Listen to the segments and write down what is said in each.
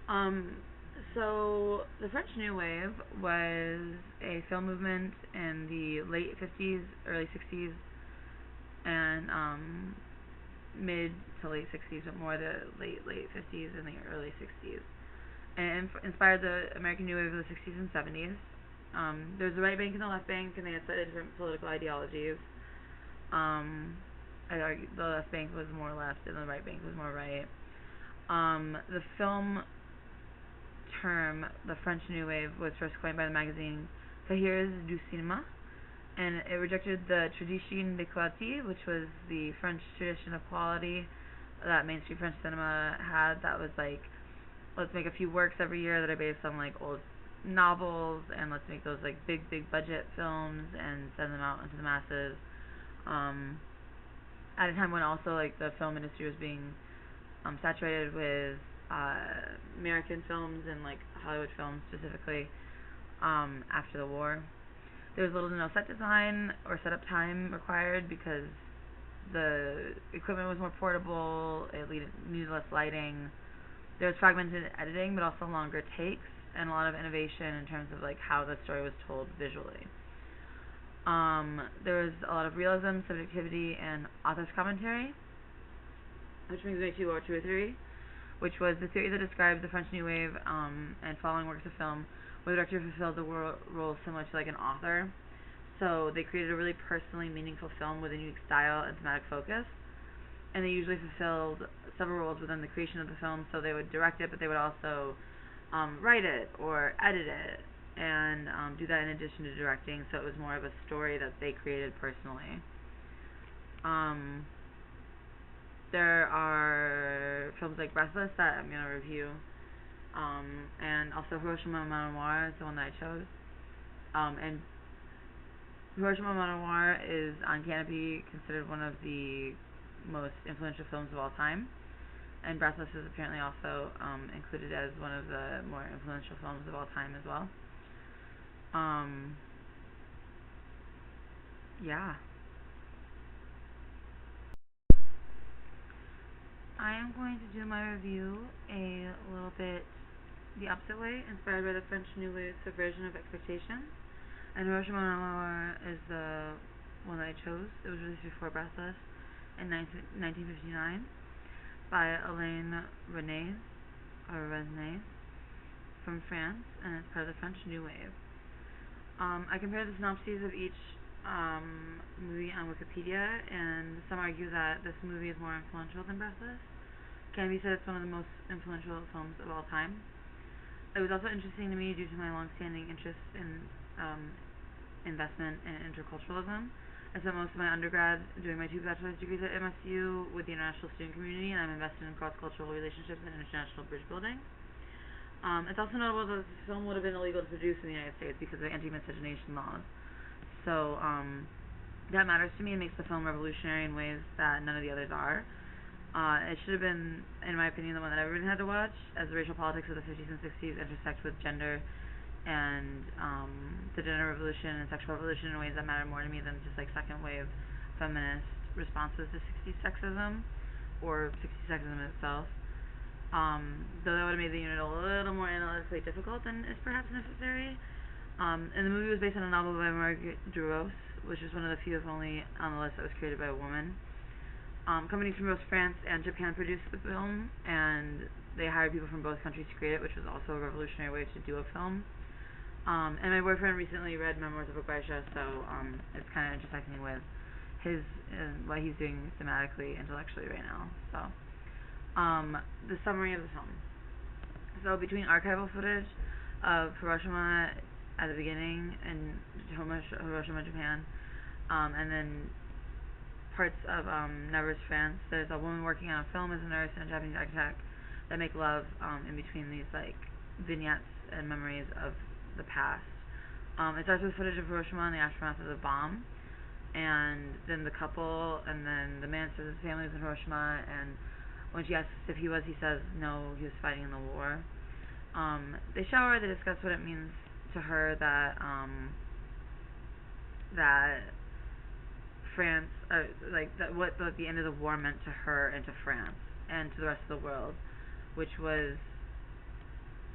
Um, so the French New Wave was a film movement in the late 50s, early 60s, and mid to late 60s, but more the late 50s and the early 60s. And inspired the American New Wave of the 60s and 70s. There's the right bank and the left bank, and they had slightly different political ideologies. Um, I'd argue the left bank was more left, and the right bank was more right. The film term, the French New Wave, was first coined by the magazine Cahiers du Cinéma, and it rejected the tradition de qualité, which was the French tradition of quality that mainstream French cinema had. That was like, let's make a few works every year that are based on like old novels, and let's make those like big budget films and send them out into the masses. At a time when also like the film industry was being saturated with American films and like Hollywood films specifically after the war. There was little to no set design or setup time required because the equipment was more portable, it needed less lighting. There was fragmented editing, but also longer takes and a lot of innovation in terms of like how the story was told visually. There was a lot of realism, subjectivity, and author's commentary, which brings me to two or three, which was the theory that describes the French New Wave and following works of film, where the director fulfilled the role similar to like an author. So they created a really personally meaningful film with a unique style and thematic focus, and they usually fulfilled several roles within the creation of the film. So they would direct it, but they would also write it or edit it, and do that in addition to directing. So it was more of a story that they created personally. There are films like Breathless that I'm going to review, and also Hiroshima Amour is the one that I chose. And Hiroshima Amour is on Canopy considered one of the most influential films of all time, and Breathless is apparently also included as one of the more influential films of all time as well. Yeah. I am going to do my review a little bit the opposite way, inspired by the French New Wave subversion of expectations. And Hiroshima Amour is the one that I chose. It was released before Breathless in 1959 by Alain Resnais from France, and it's part of the French New Wave. I compared the synopses of each movie on Wikipedia, and some argue that this movie is more influential than Breathless. Canby said it's one of the most influential films of all time. It was also interesting to me due to my long-standing interest in investment in interculturalism. I spent most of my undergrad doing my 2 bachelor's degrees at MSU with the international student community, and I'm invested in cross-cultural relationships and international bridge building. It's also notable that the film would have been illegal to produce in the United States because of anti-miscegenation laws. So that matters to me and makes the film revolutionary in ways that none of the others are. It should have been, in my opinion, the one that everyone had to watch, as the racial politics of the 50s and 60s intersect with gender and the gender revolution and sexual revolution in ways that matter more to me than just like second wave feminist responses to 60s sexism or 60s sexism itself. Though that would have made the unit a little more analytically difficult than is perhaps necessary. And the movie was based on a novel by Marguerite Duros, which is one of the few, if only, on the list that was created by a woman. Companies from both France and Japan produced the film, and they hired people from both countries to create it, which was also a revolutionary way to do a film. And my boyfriend recently read Memoirs of a Geisha, so it's kind of intersecting with his what he's doing thematically, intellectually right now. So, the summary of the film. So between archival footage of Hiroshima at the beginning in Hiroshima, Japan, and then parts of Nevers, France, there's a woman working on a film as a nurse and a Japanese architect that make love in between these like vignettes and memories of the past. It starts with footage of Hiroshima and the aftermath of the bomb, and then the couple, and then the man says his family was in Hiroshima, and when she asks if he was, he says no, he was fighting in the war. They shower, they discuss what it means to her that that France, what the end of the war meant to her and to France and to the rest of the world, which was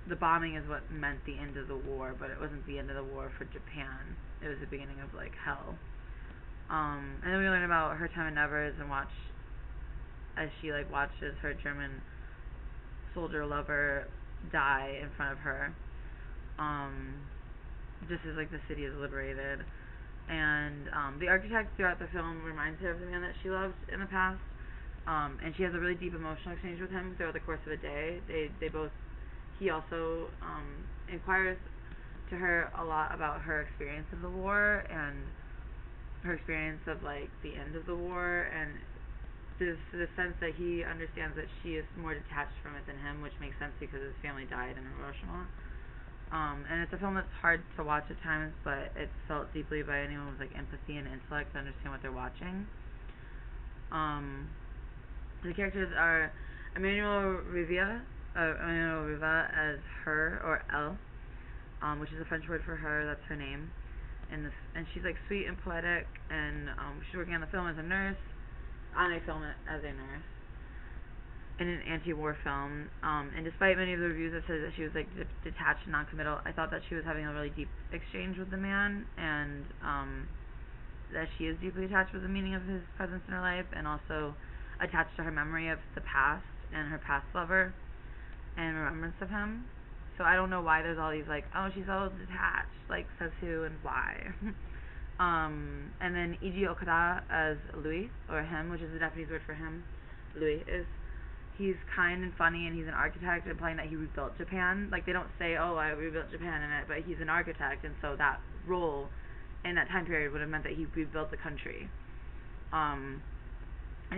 the bombing is what meant the end of the war, but it wasn't the end of the war for Japan. It was the beginning of like hell. And then we learn about her time in Nevers and watch as she like watches her German soldier lover die in front of her. Just as like the city is liberated. And the architect throughout the film reminds her of the man that she loved in the past. And she has a really deep emotional exchange with him throughout the course of a day. He also inquires to her a lot about her experience of the war and her experience of like the end of the war, and there's the sense that he understands that she is more detached from it than him, which makes sense because his family died in Hiroshima. And it's a film that's hard to watch at times, but it's felt deeply by anyone with like empathy and intellect to understand what they're watching. The characters are Emmanuelle Riva as her, or Elle, which is a French word for her. That's her name. And she's like sweet and poetic, and she's working on the film as a nurse, in an anti-war film. And despite many of the reviews that said that she was like detached and non-committal, I thought that she was having a really deep exchange with the man, and that she is deeply attached with the meaning of his presence in her life, and also attached to her memory of the past and her past lover and remembrance of him. So I don't know why there's all these like, oh, she's all detached, like says who and why. And then Iji Okada as Louis, or him, which is the Japanese word for him. Louis he's kind and funny, and he's an architect, implying that he rebuilt Japan. Like they don't say, oh, I rebuilt Japan in it, but he's an architect, and so that role in that time period would have meant that he rebuilt the country. And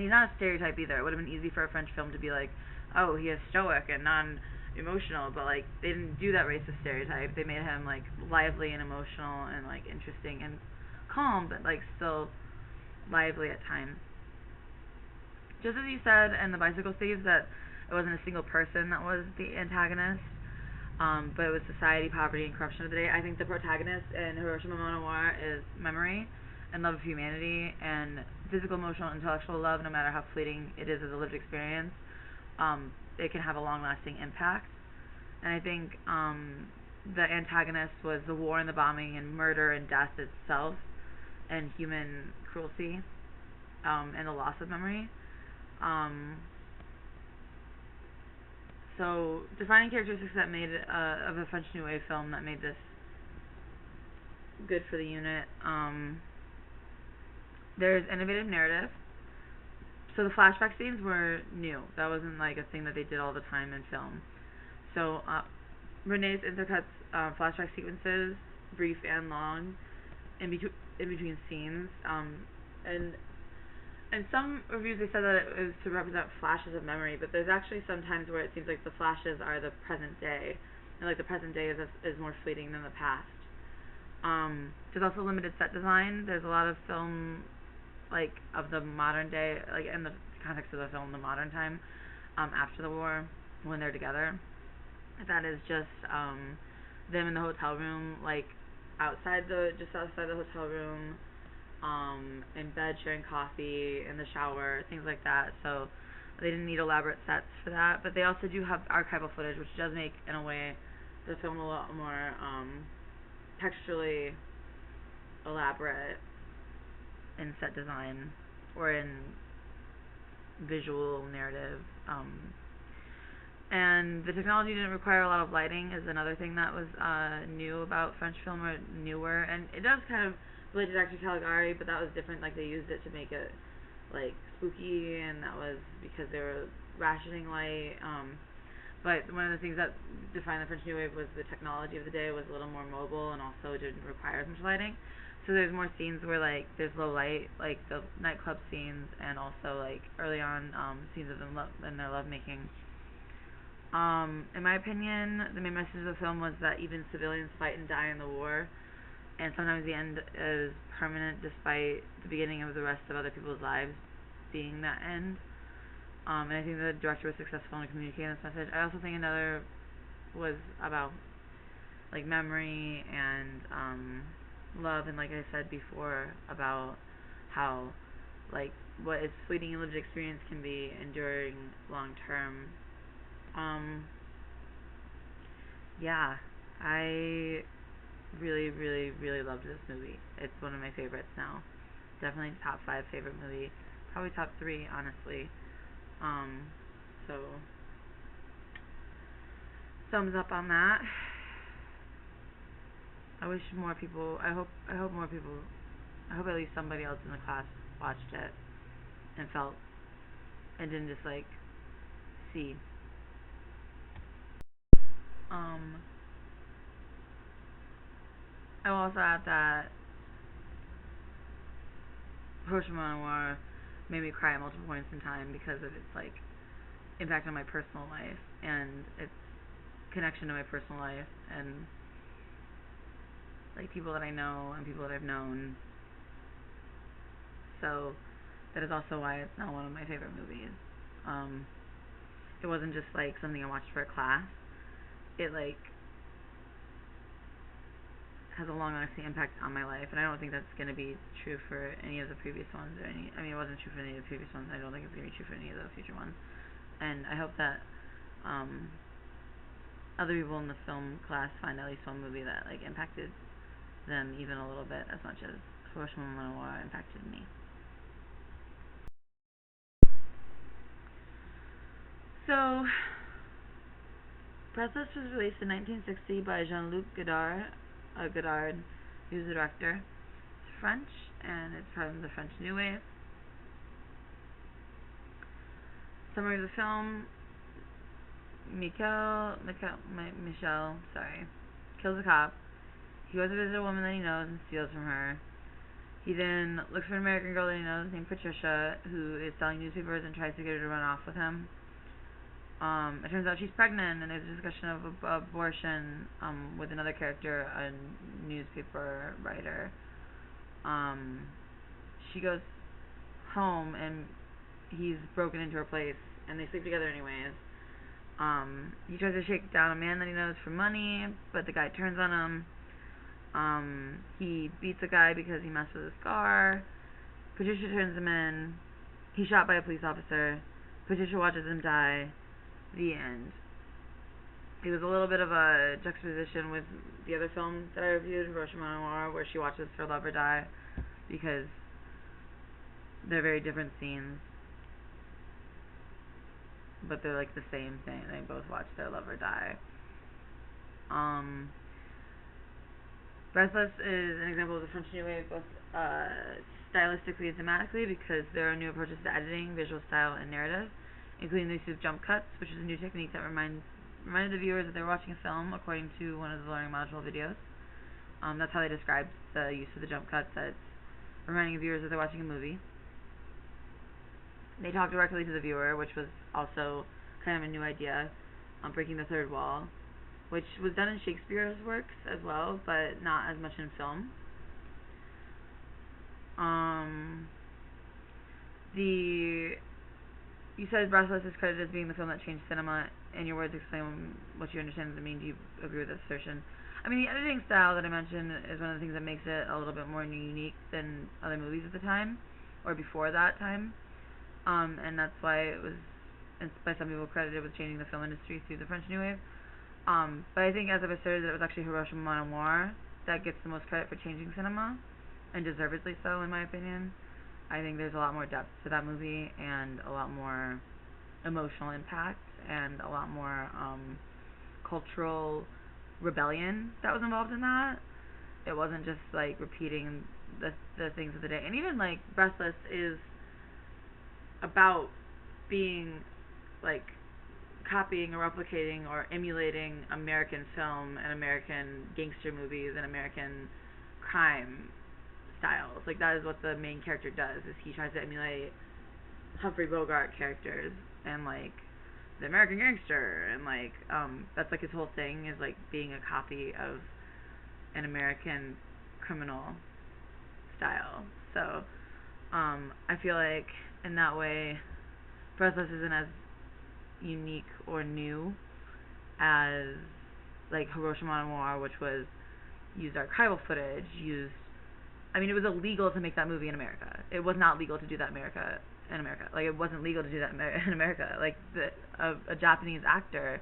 he's not a stereotype either. It would have been easy for a French film to be like, oh, he is stoic and non-emotional, but like they didn't do that racist stereotype. They made him like lively and emotional and like interesting and calm, but like still lively at times. Just as you said in The Bicycle Thieves that it wasn't a single person that was the antagonist, but it was society, poverty, and corruption of the day. I think the protagonist in Hiroshima Amour is memory and love of humanity, and physical, emotional, intellectual love, no matter how fleeting it is as a lived experience, it can have a long-lasting impact. And I think the antagonist was the war and the bombing and murder and death itself, and human cruelty, and the loss of memory. So defining characteristics that made of a French New Wave film that made this good for the unit. There's innovative narrative. So the flashback scenes were new. That wasn't like a thing that they did all the time in film. So Renee's intercuts flashback sequences, brief and long, in between scenes. And some reviews they said that it was to represent flashes of memory, but there's actually some times where it seems like the flashes are the present day, and like the present day is more fleeting than the past. There's also limited set design. There's a lot of film like of the modern day, like in the context of the film, the modern time, after the war, when they're together. That is just them in the hotel room, like just outside the hotel room, in bed sharing coffee, in the shower, things like that. So they didn't need elaborate sets for that, but they also do have archival footage, which does make, in a way, the film a lot more textually elaborate in set design or in visual narrative. And the technology didn't require a lot of lighting is another thing that was new about French film, or newer, and it does kind of relate to Dr. Caligari, but that was different. Like they used it to make it like spooky, and that was because they were rationing light. But one of the things that defined the French New Wave was the technology of the day was a little more mobile, and also didn't require as much lighting. So there's more scenes where like there's low light, like the nightclub scenes, and also like early on scenes of them in their lovemaking. In my opinion, the main message of the film was that even civilians fight and die in the war, and sometimes the end is permanent despite the beginning of the rest of other people's lives being that end. And I think the director was successful in communicating this message. I also think another was about like memory and love, and like I said before, about how like what is fleeting and lived experience can be enduring long term. yeah, I really, really, really loved this movie. It's one of my favorites now. Definitely top 5 favorite movie. Probably top 3, honestly. Um, so thumbs up on that. I wish more people. I hope more people. I hope at least somebody else in the class watched it and felt and didn't just like see. Um, I will also add that Hiroshima and Amour made me cry at multiple points in time because of its like impact on my personal life and its connection to my personal life and like people that I know and people that I've known. So that is also why it's now one of my favorite movies. Um, it wasn't just like something I watched for a class. It like has a long lasting impact on my life, and I don't think that's going to be true for any of the previous ones or any. I mean, it wasn't true for any of the previous ones. I don't think it's going to be true for any of the future ones. And I hope that other people in the film class find at least one movie that like impacted them even a little bit as much as Hiroshima and Amour impacted me. So, Breathless was released in 1960 by Jean-Luc Godard, he was the director. It's French, and it's from the French New Wave. Summary of the film: Michel, kills a cop. He goes to visit a woman that he knows and steals from her. He then looks for an American girl that he knows named Patricia, who is selling newspapers and tries to get her to run off with him. It turns out she's pregnant, and there's a discussion of abortion with another character, a newspaper writer. She goes home, and he's broken into her place, and they sleep together anyways. He tries to shake down a man that he knows for money, but the guy turns on him. He beats a guy because he messed with his car. Patricia turns him in. He's shot by a police officer. Patricia watches him die. The end. It was a little bit of a juxtaposition with the other film that I reviewed, Hiroshima and Amour, where she watches her lover die, because they're very different scenes, but they're like the same thing. They both watch their lover die. Breathless is an example of the French New Wave, both stylistically and thematically, because there are new approaches to editing, visual style, and narrative, including the use of jump cuts, which is a new technique that reminded the viewers that they were watching a film, according to one of the learning module videos. That's how they described the use of the jump cuts, that it's reminding viewers that they're watching a movie. They talk directly to the viewer, which was also kind of a new idea, breaking the third wall, which was done in Shakespeare's works as well, but not as much in film. You said Breathless is credited as being the film that changed cinema. In your words, explain what you understand to mean. Do you agree with this assertion? I mean, the editing style that I mentioned is one of the things that makes it a little bit more unique than other movies at the time, or before that time. And that's why it was, by some people, credited with changing the film industry through the French New Wave. But I think, as I've asserted, that it was actually Hiroshima and Amour that gets the most credit for changing cinema, and deservedly so, in my opinion. I think there's a lot more depth to that movie, and a lot more emotional impact, and a lot more cultural rebellion that was involved in that. It wasn't just like repeating the things of the day. And even like Breathless is about being like copying or replicating or emulating American film and American gangster movies and American crime styles. Like, that is what the main character does, is he tries to emulate Humphrey Bogart characters and like the American gangster, and like that's like his whole thing, is like being a copy of an American criminal style. So I feel like in that way Breathless isn't as unique or new as like Hiroshima and Amour, which was used archival footage, I mean, it was illegal to make that movie in America. It was not legal to do that in America. Like, it wasn't legal to do that in America. Like, a Japanese actor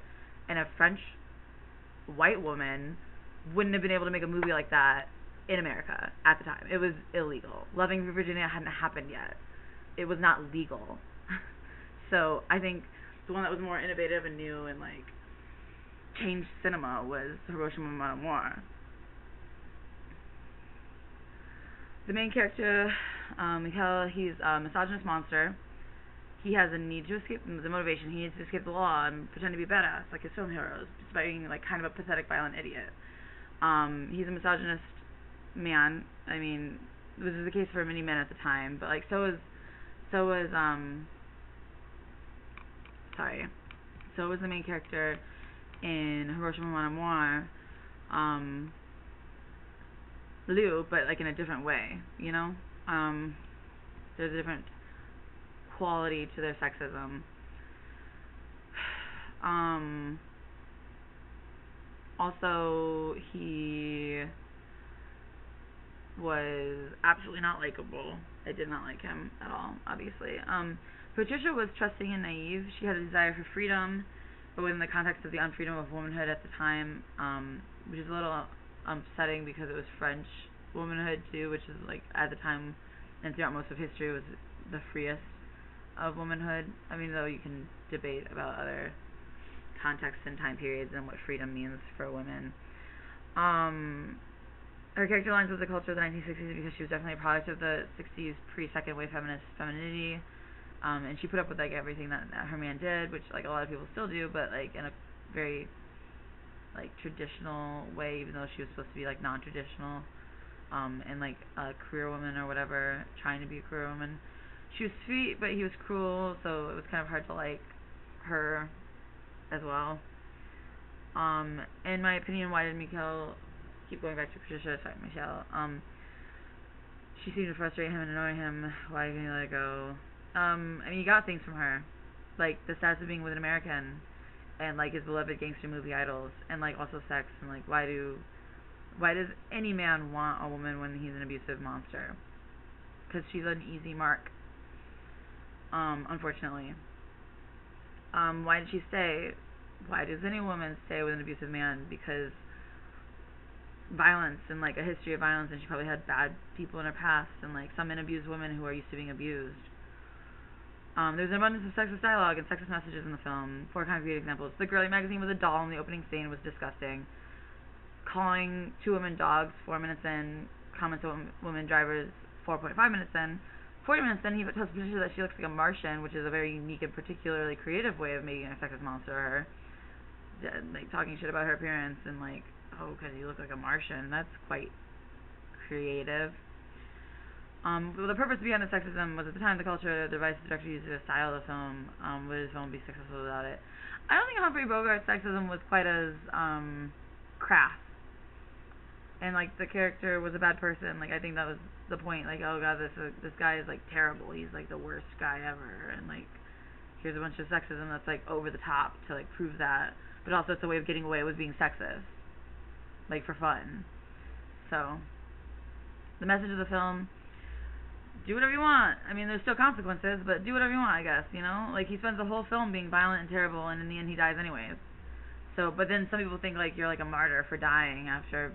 and a French white woman wouldn't have been able to make a movie like that in America at the time. It was illegal. Loving Virginia hadn't happened yet. It was not legal. So I think the one that was more innovative and new and like changed cinema was Hiroshima Mon Amour. The main character, Mikhail, he's a misogynist monster. He has a need to escape, the motivation, he needs to escape the law and pretend to be badass, like his film heroes, despite being like kind of a pathetic, violent idiot. He's a misogynist man. I mean, this is the case for many men at the time, but like so was the main character in Hiroshima Mon Amour, Liu, but like in a different way, you know? There's a different quality to their sexism. Also, he was absolutely not likable. I did not like him at all, obviously. Patricia was trusting and naive. She had a desire for freedom, but within the context of the unfreedom of womanhood at the time, which is a little upsetting because it was French womanhood too, which is like at the time and throughout most of history was the freest of womanhood. I mean, though you can debate about other contexts and time periods and what freedom means for women. Her character aligns with the culture of the 1960s because she was definitely a product of the 60s pre-second wave femininity, and she put up with like everything that her man did, which like a lot of people still do, but like in a very like traditional way, even though she was supposed to be like non-traditional, and like a career woman or whatever, trying to be a career woman. She was sweet, but he was cruel, so it was kind of hard to like her as well. In my opinion, why did Mikhail keep going back to Patricia? Sorry, Michelle. She seemed to frustrate him and annoy him. Why didn't he let it go? I mean, he got things from her, like the status of being with an American, and like his beloved gangster movie idols, and like also sex, and like why does any man want a woman when he's an abusive monster? Because she's an easy mark. Unfortunately. Why did she stay? Why does any woman stay with an abusive man? Because violence and like a history of violence, and she probably had bad people in her past, and like some men abuse women who are used to being abused. There's an abundance of sexist dialogue and sexist messages in the film. For concrete examples, the girly magazine with a doll in the opening scene was disgusting. Calling two women dogs 4 minutes in, comments on women drivers 4.5 minutes in. 40 minutes in, he tells Patricia that she looks like a Martian, which is a very unique and particularly creative way of making a sexist monster of her. Like talking shit about her appearance and like, oh, because you look like a Martian. That's quite creative. Well, the purpose behind the sexism was at the time the culture, the devices director used to style the film. Would his film be successful without it? I don't think Humphrey Bogart's sexism was quite as crass. And like the character was a bad person. Like I think that was the point. Like, oh god, this guy is like terrible. He's like the worst guy ever. And like here's a bunch of sexism that's like over the top to like prove that. But also it's a way of getting away with being sexist, like for fun. So the message of the film: do whatever you want. I mean, there's still consequences, but do whatever you want, I guess. You know, like he spends the whole film being violent and terrible, and in the end he dies anyways. So, but then some people think like you're like a martyr for dying after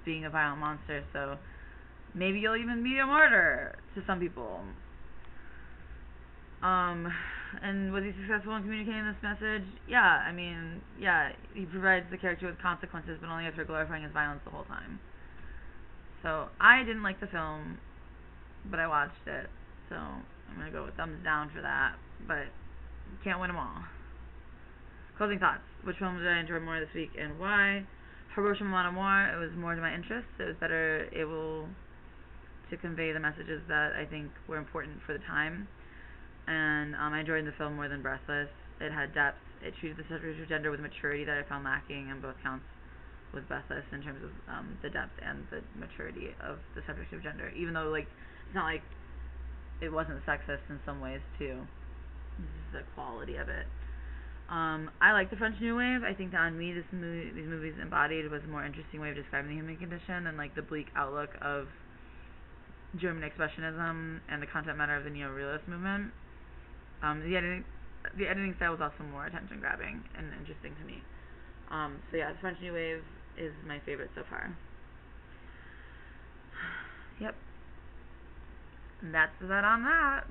being a violent monster, so maybe you'll even be a martyr to some people. And was he successful in communicating this message? Yeah, I mean, yeah, he provides the character with consequences, but only after glorifying his violence the whole time. So, I didn't like the film, but I watched it, so I'm going to go with thumbs down for that, but you can't win them all. Closing thoughts. Which film did I enjoy more this week and why? Hiroshima Mon Amour, it was more to my interest. It was better able to convey the messages that I think were important for the time. And I enjoyed the film more than Breathless. It had depth. It treated the subject of gender with maturity that I found lacking on both counts with Breathless in terms of the depth and the maturity of the subject of gender. Even though like it's not like it wasn't sexist in some ways too. This is the quality of it. I like the French New Wave. I think that on me, these movies embodied was a more interesting way of describing the human condition and like the bleak outlook of German expressionism and the content matter of the neo-realist movement. The editing style was also more attention-grabbing and interesting to me. So yeah, the French New Wave is my favorite so far. Yep. And that's that on that.